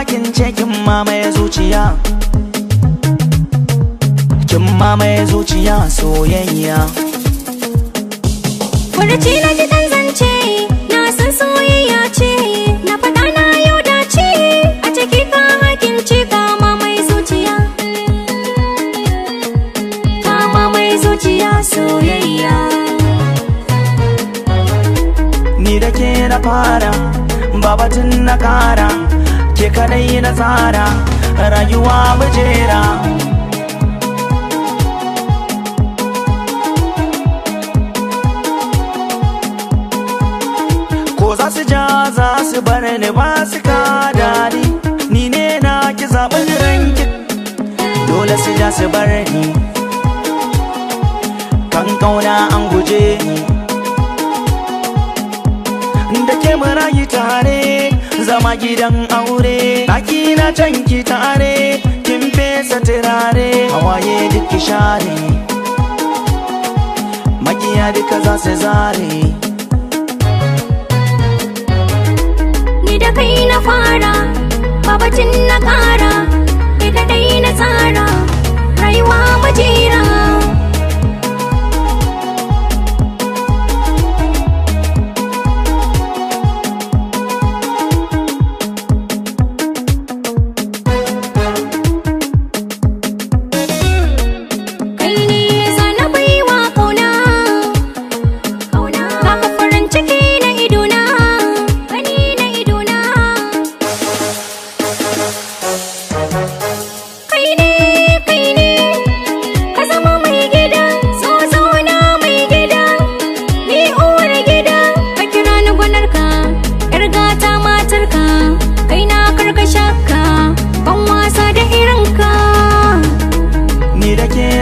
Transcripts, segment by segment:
kin ce kin mamaye zuciya, kin mamaye zuciya soyayya. Furuci na ji dan zance, na san soyayya ce, na faɗa na yau dace, a ciki ka hakin ce ka mamaye zuciya, ka mamaye zuciya soyayya. Ni da ke na fara, babatun na kara, ke kadai na tsara, rayuwa mujera. Ko za su ja za su bar ni ba su kada ni ne na ki zaɓin ranki, dole su ja su bar ni, kan kauna an guje ni, da ke mu rayu tare, zama gidan aure, ɗaki na canki tare, kin fesa turare, hawaye duk ki share, makiya duka za su zare. Ni da kai na fara, babatin na ƙara, ni kaɗai na tsara, rayuwa majera.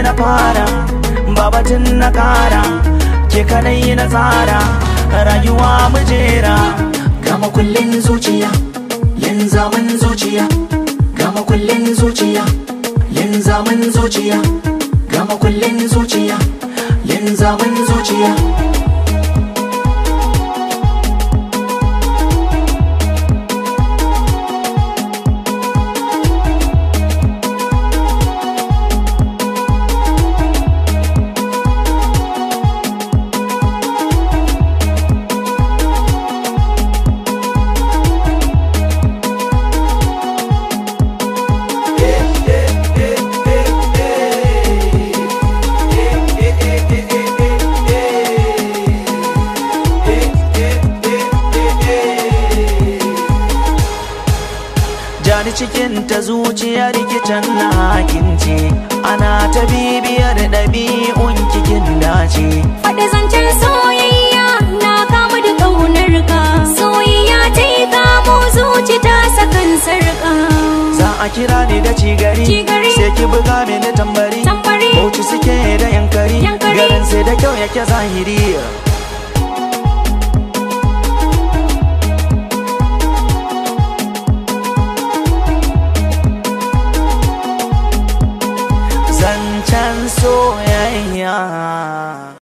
Na fara, babatun na kara, ke kadai na tsara, rayuwa mujera. Gama kullin zuciya, yin zaman zuciya, gama kullin zuciya, yin zaman zuciya, gama kullin zuciya, yin zaman zuciya. Jani cikin ta zuciya rikicin na hakince, ana ta bibiyar ɗabi'un kikin dace. Faɗi zancen soyayya na kamu da ƙaunar ka, soyayya ta yi kamo zuci ta sakan sarƙa. Za a kira ni da cigari, sai ki buga mini tambari, bauchi suke da yankari, garin sai da kyau yake zahiri.